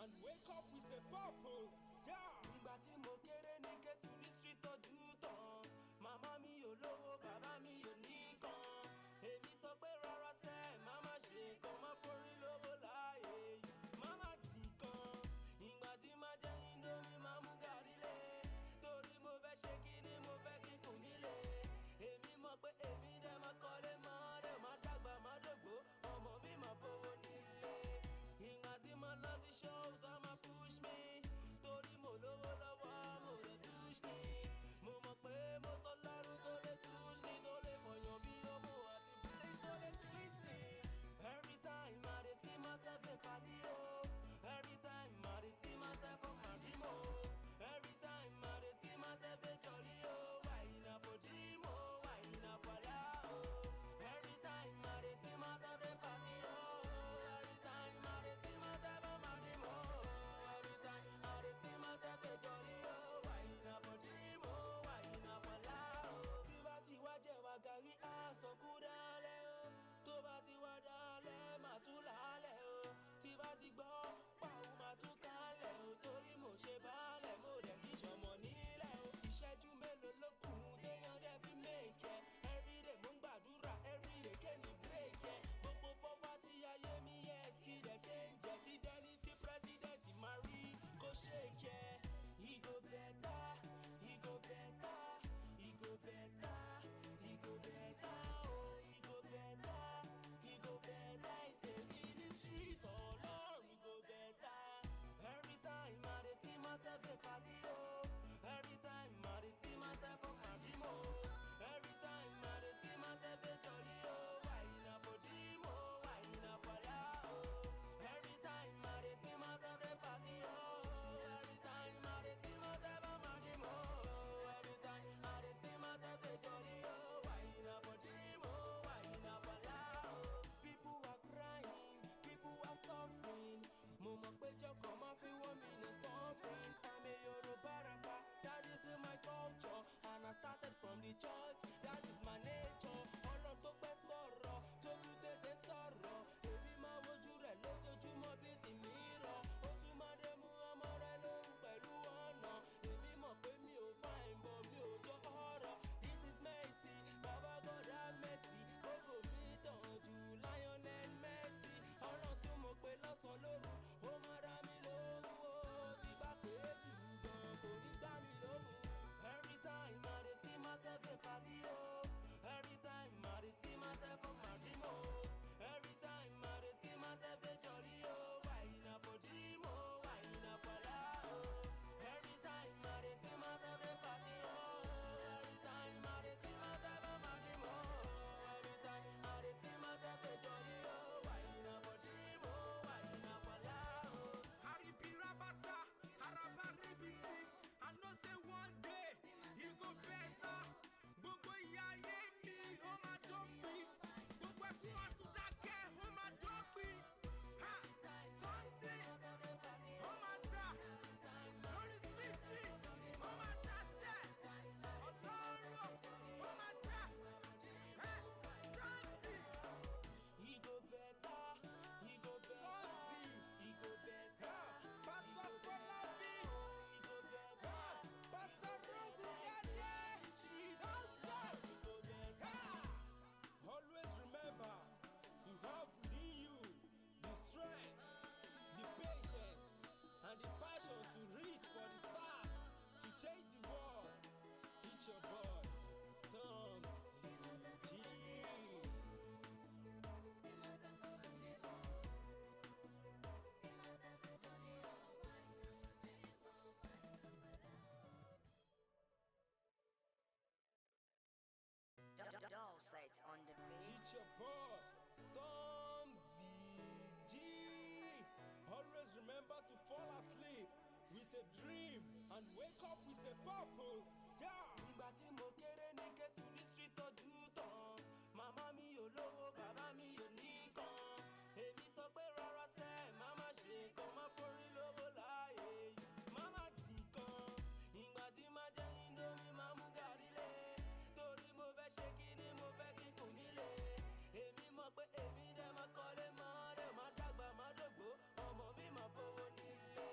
and wake up with a purpose. Yeah. Ìgbà tí mo kéré ní Kétu ní street tọ́jú tán. Màmá mi ò lówó, bàbá mi ò ní kan. Èmi sọ pé rárá sẹ́, màmá ṣe kan, má forí lówó láàyè. Màmá dì kan. Ìgbà tí máa jẹ Indomie, máa mú gàrí lé. Torí mo fẹ́ ṣe kíní, mo fẹ́ kíkùn nílé. Èmi mọ̀ pé èmi dẹ̀ máa kọ́lé mọ́, dẹ̀ máa dàgbà, máa dògbó. Ọmọ mi máa bówó nílé. Ìgbà tí mo lọ sí show, tó máa push me. Torí mo lówó lọ́wọ́, mo lè touch me. Mo mọ̀ pé mo sọ lọ́rùn tó lè touch me. Tó lè mọ̀yàn bí ọmọ àti bleach tó lè twist me. Every time I dey see myself in party, oh. Every time I dey see myself on my dream, oh. Every time I dey see myself dey jolly, oh. Why not for dream, oh? Why not for love, oh? Every time I dey see myself dey party, oh. Every time I dey see myself on my dream, oh. Every time I dey see myself dey jolly, oh. Why not for dream, oh? Why not for love, oh? Tí bá ti wá jẹ́ wá gàrí, aṣọ kú dálẹ̀, oh. Tó bá ti wá dálẹ̀, màá tún lálẹ́, oh. Tí bá ti gbọ́ pàwọ́, màá tún kálẹ̀, oh. Torí mo ṣe bálẹ̀, mo dẹ̀ kí ṣọmọ nílẹ̀, oh. Ìṣẹ́jú mélòó ló kù téèyàn dẹ̀ fi make it. Everyday mo ń gbàdúrà, everyday kémi break it. Gbogbo poverty ayé mi, yes, kí dẹ̀ ṣe ń jẹ́ kí dẹ́ni tí president máa rí kó shake it. He go better, he go better, he go better, he go better, oh, he go better, he go better. It's the ministry, oh Lord, he go better. Every time I dey see myself dey party, oh. Every time I dey see myself on my dream, oh. Every time I dey see myself dey jolly, oh. Why not for dream, oh? Why not for love, oh? Every time I dey see myself dey party, oh. Every time I dey see myself on my dream, oh. Every time I dey see myself dey jolly, oh. Why not for dream, oh? Why not for love, oh? People are crying, people are suffering. Mo mọ̀ pé jọkọ̀ máa fi wọ́n mi lè suffering. I'm a Yoruba rapper, that is in my culture. And I started from the church, that is my nature. Ọ̀rọ̀ tó pẹ́ sọ̀rọ̀, tó tún tètè sọ̀rọ̀. Èmi máa wojú rẹ̀ lójoojúmọ́ bí ti mi rọ̀. Ó tún máa dé mú ọmọ rẹ̀ lóhùn pẹ̀lú ọ̀nà. Èmi mọ̀ pé mi ò fine, but mi ò jọ ọ̀rọ̀. This is Messi, Baba God have mercy. Gbogbo mi tàn jù Lionel Messi. Ọ̀rọ̀ tí mo pè lọ́sàn-án lóru, ó máa dá mi lóhùn, ó ti bá pé jù gan, kò ní gbá mi lóhùn. Every time I dey see myself dey party, oh. Every time I dey see myself on my dream, oh. Every time I dey see myself dey jolly, oh. Why not for dream, oh? Why not for love, oh? Every time I dey see myself dey party, oh. Every time I dey see myself on my dream, oh. Every time I dey see myself dey jolly, oh. Why not for dream, oh? Why not for love, oh? Aribi rabata, arabaribiti. I know say one day he go better. Gbogbo ìyà ayé mi, ó máa dópin. Gbogbo ẹkún àsùndákẹ́, ó máa dópin. Ha! Tọ́ntì, ó máa dà. Lórí síìtì, ó máa dà sẹ́. Ọ̀sọ́rọ̀, ó máa dà. Tọ́ntì. He go better, he go better, he go better. Pastor Fọlábí, He go better, Pastor Ruguyede, Pastor. he go better. Always remember, you have within you the strength, the patience, and the passion to reach for the stars, to change the world. It's your boy, Tom G. Doll set on the beat. It's your boy, Tom G. Always remember to fall asleep with a dream and wake up with a purpose. Yeah. Ìgbà tí mo kéré ní Kétu ní street tọ́jú tán. Màmá mi ò lówó, bàbá mi ò ní kan. Èmi sọ pé rárá sẹ́, màmá ṣe kan, má forí lówó láàyè. Màmá dì kan. Ìgbà tí máa jẹ Indomie, máa mú gàrí lé. Torí mo fẹ́ ṣe kíní, mo fẹ́ kíkùn nílé. Èmi mọ̀ pé èmi dẹ̀ máa kọ́lé mọ́, dẹ̀ máa dàgbà, máa dògbó. Ọmọ mi máa bówó nílé.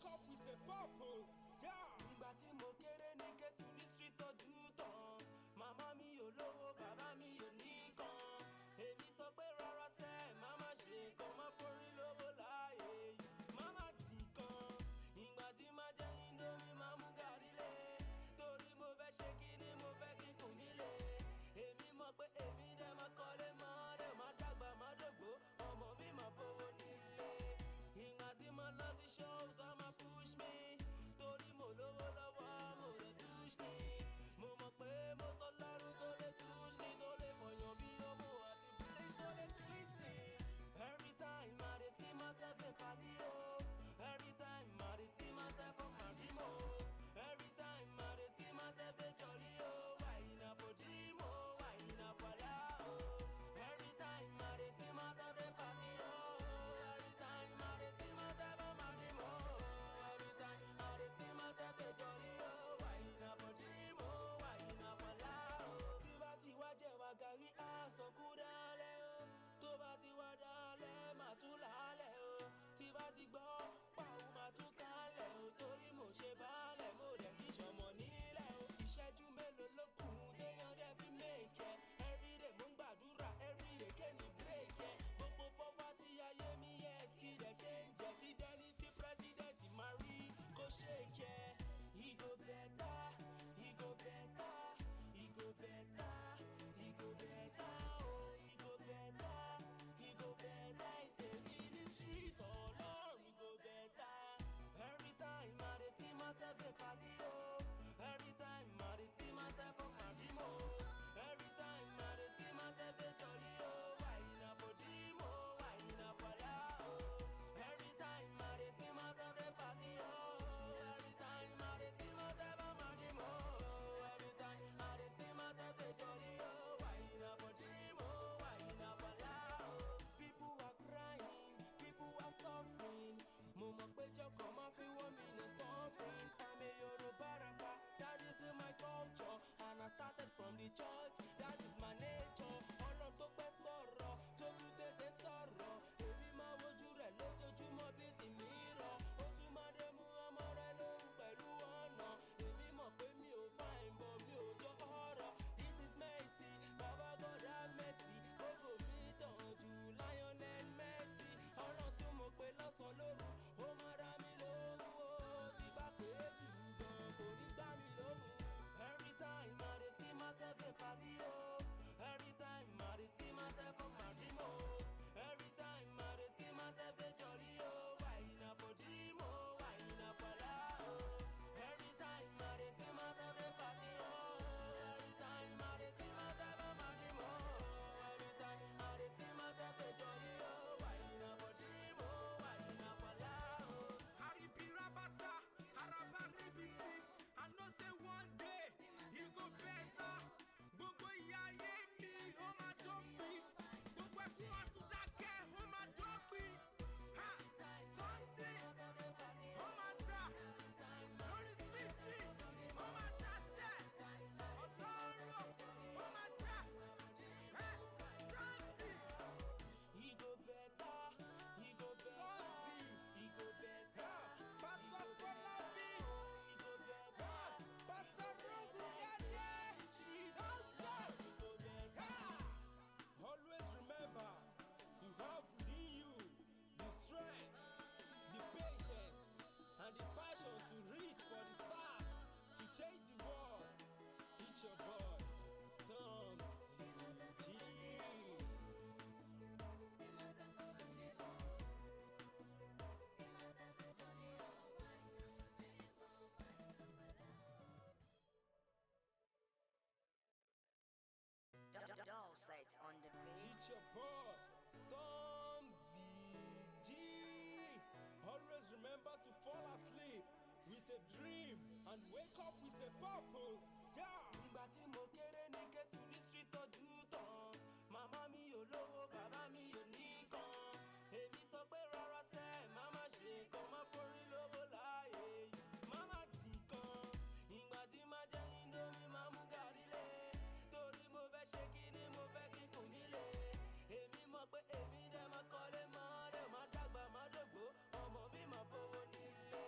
wake up with a purpose. Ìgbà tí mo kéré ní Kétu ní street ọdún tán. Màmá mi ò lówó, bàbá mi ò ní kan. Èmi sọ pé rárá sẹ́, màmá ṣe kan, má forí lówó láàyè. Màmá dì kan. Ìgbà tí máa jẹ Indomie, máa mú gàrí lé. Torí mo fẹ́ ṣe kíní, mo fẹ́ kíkùn nílé. Èmi mọ̀ pé èmi dẹ̀ máa kọ́lé mọ́, dẹ̀ máa dàgbà, máa dògbó. Ọmọ mi máa bówó nílé. Ìgbà tí mo lọ sí shows, wọ́n máa push me. Torí mo lówó lọ́wọ́, mo lè touch me. Mo mọ̀ pé mo sọ lọ́rùn tó lè touch me. Tó lè fọyàn bí ọmọ àti bleach tó lè twist me. Every time I dey see myself dey party, oh. Every time I dey see myself on my dream, oh. Every time I dey see myself dey jolly, oh. Why na for dream, oh. Why na for lie, oh. Every time I dey see myself dey party, oh. Every time I dey see myself on my dream, oh. Every time I dey see myself dey jolly, oh. Why na for dream, oh. Why na for lie, oh. Tí bá ti wá jẹ wá gàrí, á sọ kú dálẹ̀, oh. Tó bá ti wá dálẹ̀, màá tún lálẹ́, oh. Tí bá ti gbọ́ pàwọ́, màá tún kálẹ̀, oh. Torí mo ṣe báálẹ̀, mo dẹ̀ kí ṣọmọ nílẹ̀, oh. Ìṣẹ́jú mélòó ló kù téèyàn dẹ̀ fi make ẹ̀. Everyday mo ń gbàdúrà, everyday kémi break ẹ̀. Gbogbo poverty ayé mi, yes, kí dẹ̀ ṣe ń jẹ́. Kí dẹ́ni tí president máa rí kó shake ẹ̀. He go better, he go better, he go better, he go better, oh. He go better, he go better. Èmi ní street ọlọ́run, he go better. Every time I dey see myself dey party, oh. Every time I dey see myself on my dream, oh. Every time I dey see myself dey jolly, oh. Why na for dream, oh. Why na for lie, oh. Every time I dey see myself dey party, oh. Every time I dey see myself on my dream, oh. Every time I dey see myself dey jolly, oh. Why na for dream, oh. Why na for lie, oh. People are crying, people are suffering. Mo mọ̀ pé jọkọ̀ máa fi wọ́n mi lè suffering. I'm a Yorùbá rapper, that is in my culture. And I started from the church, that is my nature. Ọlọ́run tó pẹ́ sọ̀rọ̀, tó tún tètè sọ̀rọ̀. Èmi máa wojú rẹ̀ lójoojúmọ́ bí ti mi rọ̀. Ó tún máa dé mú ọmọ rẹ̀ lóhùn pẹ̀lú ọ̀nà. Èmi mọ̀ pé mi ò fine, but mi ò jọ ọ̀rọ̀. This is Messi, Baba God have mercy. Ògo mi tàn jù Lionel Messi. Ọlọ́run tí mo pè lọ́sàn-án lóru, ó máa dá mi lóhùn, oh. Tí bá pè é jù gan, kò ní gbá mi lóhùn. Every time I dey see myself dey party, oh. Every time I dey see myself on my dream, oh. Every time I dey see myself dey jolly, oh. Why na for dream, oh. Why na for lie, oh. Every time I dey see myself dey party, oh. Every time I dey see myself on my dream, oh. Every time I dey see myself dey jolly, oh. Why na for dream, oh. Why na for lie, oh. Aribirabata, arabaribiti. I know say one day he go better. Gbogbo ìyà ayé mi, ó máa dópin. Gbogbo ẹkún àsùndákẹ́, ó máa dópin. Ha! Tọ́ntì, ó máa dà. Lórí síìtì, ó máa dà sẹ́. Ọ̀sọ́rọ̀, ó máa dà. Tọ́ntì. He go better, he go better, he go better. Pastor Fọlábí. He go better, Pastor Ruguyade. Outside. he go better. Always remember, you have within you the strength, the patience, and the passion to reach for the stars, to change the world. It's your boy, Tom G. Doll sight on the beat. It's your boy, Tom G. Always remember to fall asleep with a dream and wake up with a purpose. Yeah. Ìgbà tí mo kéré ní Kétu ní street ọdún tán. Màmá mi ò lówó, bàbá mi ò ní kan. Èmi sọ pé rárá sẹ́, màmá ṣe kan, má forí lówó láàyè. Màmá dì kan. Ìgbà tí máa jẹ Indomie, máa mú gàrí lé. Torí mo fẹ́ ṣe kíní, mo fẹ́ kíkùn nílé. Èmi mọ̀ pé èmi dẹ̀ máa kọ́lé mọ́, dẹ̀ máa dàgbà, máa dògbó. Ọmọ mi máa bówó nílé.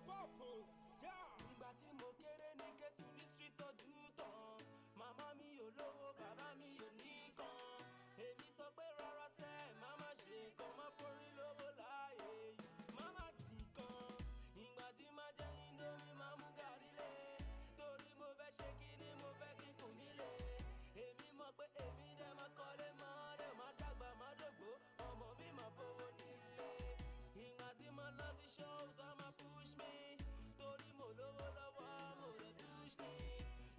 purpose. Yeah. Ìgbà tí mo kéré ní Kétu ní street tọ́jú tán. Màmá mi ò lówó, bàbá mi ò ní kan. Èmi sọ pé rárá sẹ́, màmá ṣe kan, má forí lówó láàyè. Màmá tì kan. Ìgbà tí máa jẹ Indomie, máa mú gàrí lé. Torí mo fẹ́ ṣe kíní, mo fẹ́ kíkùn nílé. Èmi mọ̀ pé èmi dẹ̀ máa kọ́lé mọ́lẹ̀, máa dàgbà, máa dògbò. Ọmọ mi máa bówó nílé. Ìgbà tí mo lọ sí shows, wọ́n máa push me. Torí mo lówó lọ́wọ́, mo lè touch ni.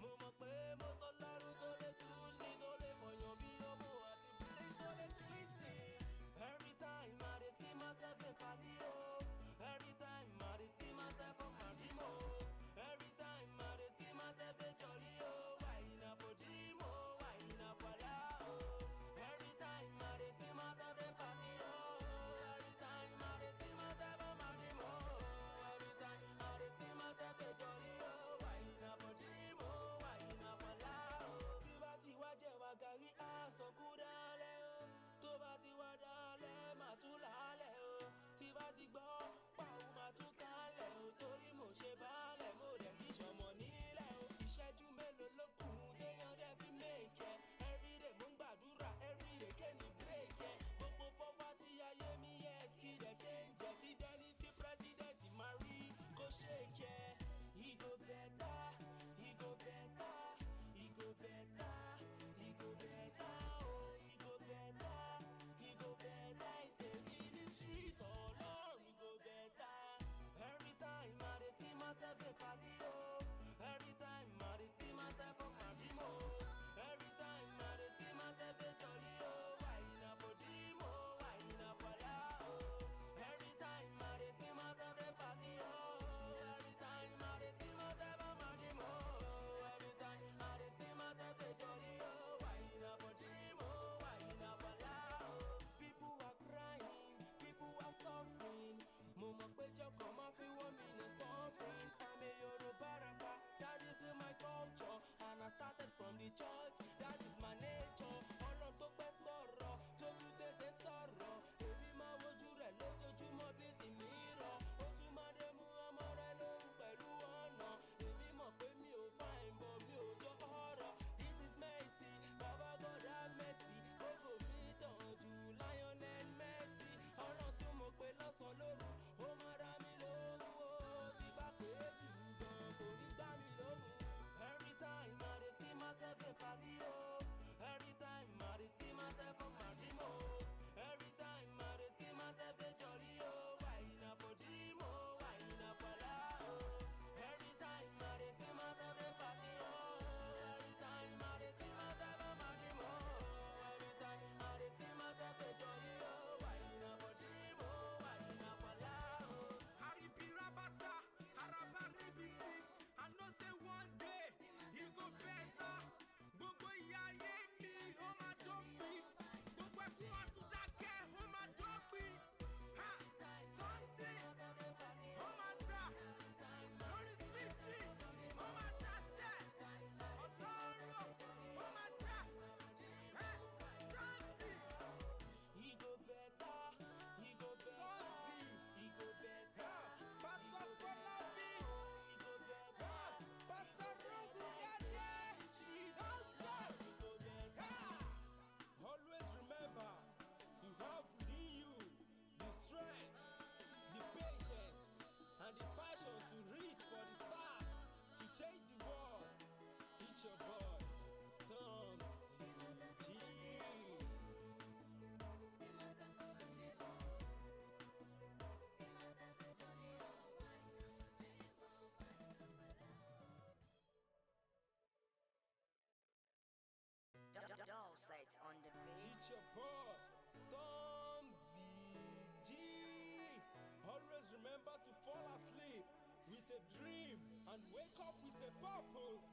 Mo mọ̀ pé mo sọ lọ́rùn tó lè touch ni. Tó lè fọyàn bí owó àti bleach tó lè twist ni. Every time I dey see myself dey party o. Every time I dey see myself for my dream o. Every time I dey see myself dey jolly o. Why na for dream o? Why na for lie o? Every time I dey see myself dey party o. Every time I dey see myself for my dream o. Every time I dey see myself dey jolly o. Why na for dream o? Why na for lie o? Tí bá ti wá jẹ wá gàrí àsọkú dálẹ̀ o. Tó bá ti wá dálẹ̀ máa tún lálẹ́ o. Tí bá ti gbọ́ pàwọ́ máa tún kálẹ̀ o. Torí mo ṣe báálẹ̀ mo dẹ̀ kí ṣọmọ nílẹ̀ o. Ìṣẹ́jú mélòó ló kù téèyàn dẹ̀ fi méèkẹ́. Everyday mo ń gbàdúrà everyday kéènì bírèkẹ́. Gbogbo poverty ayé mi yes kí dẹ̀ ṣe ń jẹ́. Kí dẹ́ni tí president máa rí kó ṣèkẹ́. He go better, he go better, he go better, he go better, oh, he go better, he go better. Èmi ní street ọlọ́run he go better. Every time I dey see myself dey party o. Every time I dey see myself for my dream o. Every time I dey see myself dey jolly o. Why na for dream o? Why na for lie o? Every time I dey see myself dey party o. Every time I dey see myself for my dream o. Every time I dey see myself dey jolly o. Why na for dream o? Why na for lie o? People are crying, people are suffering. Mo mọ̀ pé jọkàn máa fi wọ́n mi lè suffering. I'm a Yoruba rapper, that is in my culture. And I started from the church, that is my nature. Ọlọ́run tó pẹ́ sọ̀rọ̀, tó tún tètè sọ̀rọ̀. Èmi máa wojú rẹ̀ lójoojúmọ́ bí ti mi rọ̀. Ó tún máa dé mú ọmọ rẹ̀ lóhùn pẹ̀lú ọ̀nà. Èmi mọ̀ pé mi ò fine but mi ò jọ ọ̀rọ̀. This is Mercy, Baba God have mercy. Kókò mi tàn jù Lionel Messi. Ọlọ́run tí mo pè lọ́sàn-án lóru, ó máa dá mi lóhùn o. Tí bá pè é jù gan, kò ní gbá mi lóhùn. Every time I dey see myself dey party o. Every time I dey see myself for my dream o. Every time I dey see myself dey jolly o. Why na for dream o? Why na for lie o? Every time I dey see myself dey party o. Every time I dey see myself for my dream o. Every time I dey see myself dey jolly o. Why na for dream o? Why na for lie o? Aribi rabata, araba ribiti. I know say one day he go better. Gbogbo ìyà ayé mi ó máa dópin. Gbogbo ẹkún àsùndákẹ́ ó máa dópin. Ha! Tọ́ntì ó máa dà. Lórí síìtì ó máa dà sẹ́. Ọ̀sọ́rọ̀ ó máa dà. Tọ́ntì. He go better, he go better, he go better. Pastor Fọlábí. He go better, Pastor Rugugade. Outside. he go better. Always remember, you have within you the strength, the patience, and the passion to reach for the stars, to change the world. It's your boy, Tom G. Doll set on the beat. It's your boy, Tom G. Always remember to fall asleep with a dream and wake up with a purpose.